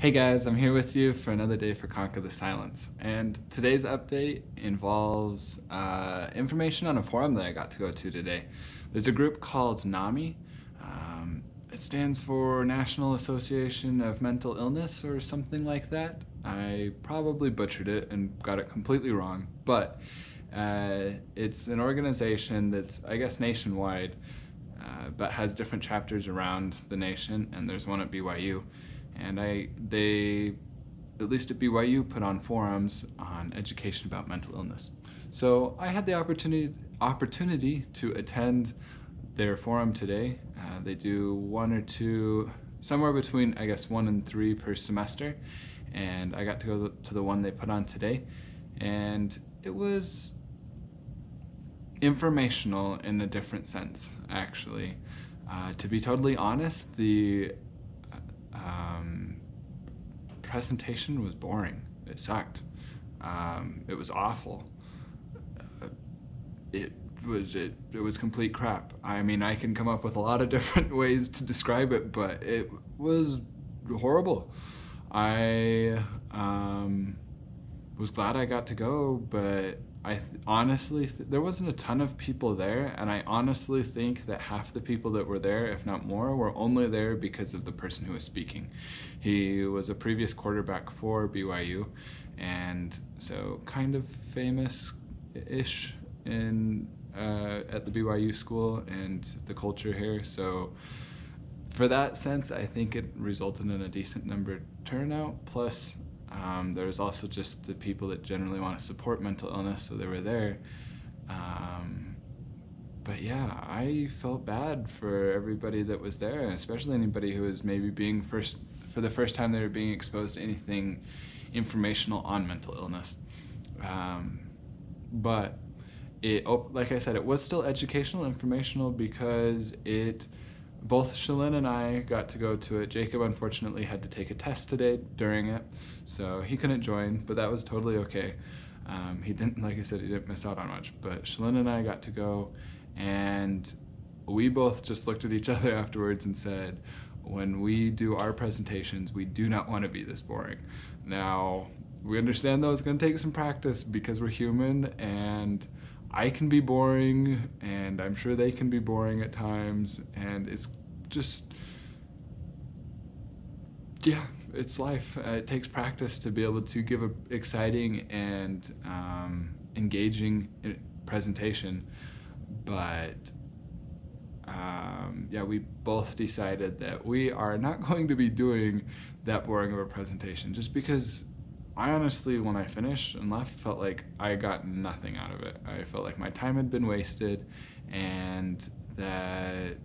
Hey guys, I'm here with you for another day for Conquer the Silence. And today's update involves information on a forum that I got to go to today. There's a group called NAMI. It stands for National Association of Mental Illness or something like that. I probably butchered it and got it completely wrong, but it's an organization that's, I guess, nationwide, but has different chapters around the nation, and there's one at BYU. And they, at least at BYU, put on forums on education about mental illness. So I had the opportunity to attend their forum today. They do one or two, somewhere between, I guess, 1 and 3 per semester. And I got to go to the one they put on today. And it was informational in a different sense, actually. To be totally honest, the presentation was boring. It sucked. It was awful. It was complete crap. I mean, I can come up with a lot of different ways to describe it, but it was horrible. I was glad I got to go, but I honestly, there wasn't a ton of people there, and I honestly think that half the people that were there, if not more, were only there because of the person who was speaking. He was a previous quarterback for BYU, and so kind of famous-ish in at the BYU school and the culture here. So for that sense, I think it resulted in a decent number turnout. Plus, there was also just the people that generally want to support mental illness, so they were there. But yeah, I felt bad for everybody that was there, and especially anybody who was maybe for the first time they were being exposed to anything informational on mental illness. But like I said, it was still educational, informational, because both Shalyn and I got to go to it. Jacob unfortunately had to take a test today during it, so he couldn't join, but that was totally okay. He didn't, like I said, he didn't miss out on much, but Shalyn and I got to go, and we both just looked at each other afterwards and said, when we do our presentations, we do not want to be this boring. Now, we understand though it's going to take some practice because we're human, and I can be boring, and I'm sure they can be boring at times, and it's just, yeah, it's life. It takes practice to be able to give an exciting and engaging presentation, but yeah, we both decided that we are not going to be doing that boring of a presentation, just because I honestly, when I finished and left, felt like I got nothing out of it. I felt like my time had been wasted, and that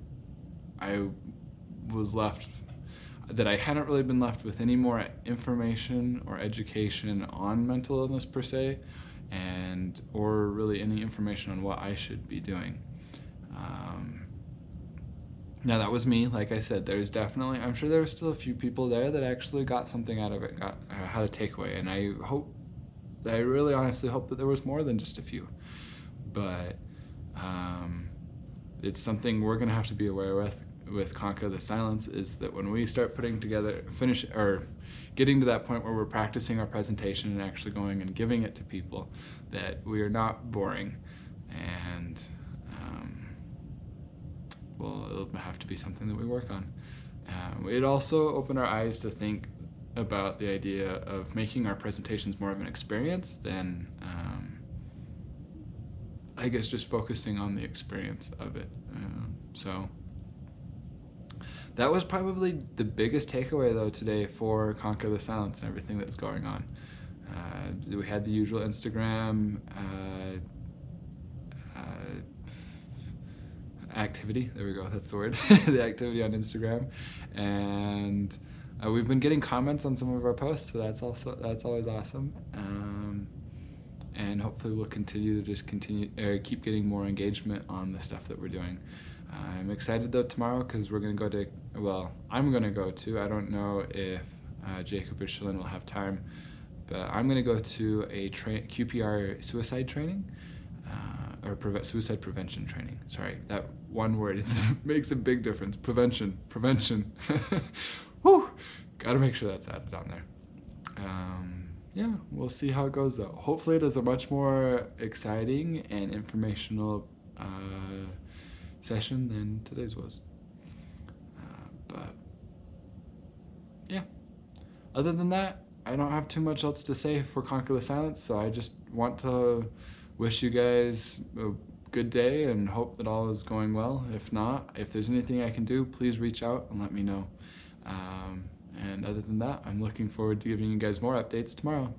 I hadn't really been left with any more information or education on mental illness per se, or really any information on what I should be doing. Now that was me. Like I said, I'm sure there were still a few people there that actually got something out of it, had a takeaway, and I really honestly hope that there was more than just a few. But it's something we're gonna have to be aware with Conquer the Silence, is that when we start getting to that point where we're practicing our presentation and actually going and giving it to people, that we are not boring, and well, it'll have to be something that we work on. It also opened our eyes to think about the idea of making our presentations more of an experience than, I guess, just focusing on the experience of it. So that was probably the biggest takeaway, though, today for Conquer the Silence and everything that's going on. We had the usual Instagram activity. There we go, that's the word. The activity on Instagram, and we've been getting comments on some of our posts, so that's always awesome. And hopefully we'll continue to keep getting more engagement on the stuff that we're doing. I'm excited though tomorrow, because we're gonna go to, I'm gonna go to, I don't know if Jacob or Shalyn will have time, but I'm gonna go to a QPR suicide training. Or suicide prevention training. Sorry, that one word makes a big difference. Prevention. Whew, Gotta make sure that's added on there. Yeah, we'll see how it goes though. Hopefully it is a much more exciting and informational session than today's was. But yeah, other than that, I don't have too much else to say for Conquer the Silence, so I just want to wish you guys a good day and hope that all is going well. If not, if there's anything I can do, please reach out and let me know. And other than that, I'm looking forward to giving you guys more updates tomorrow.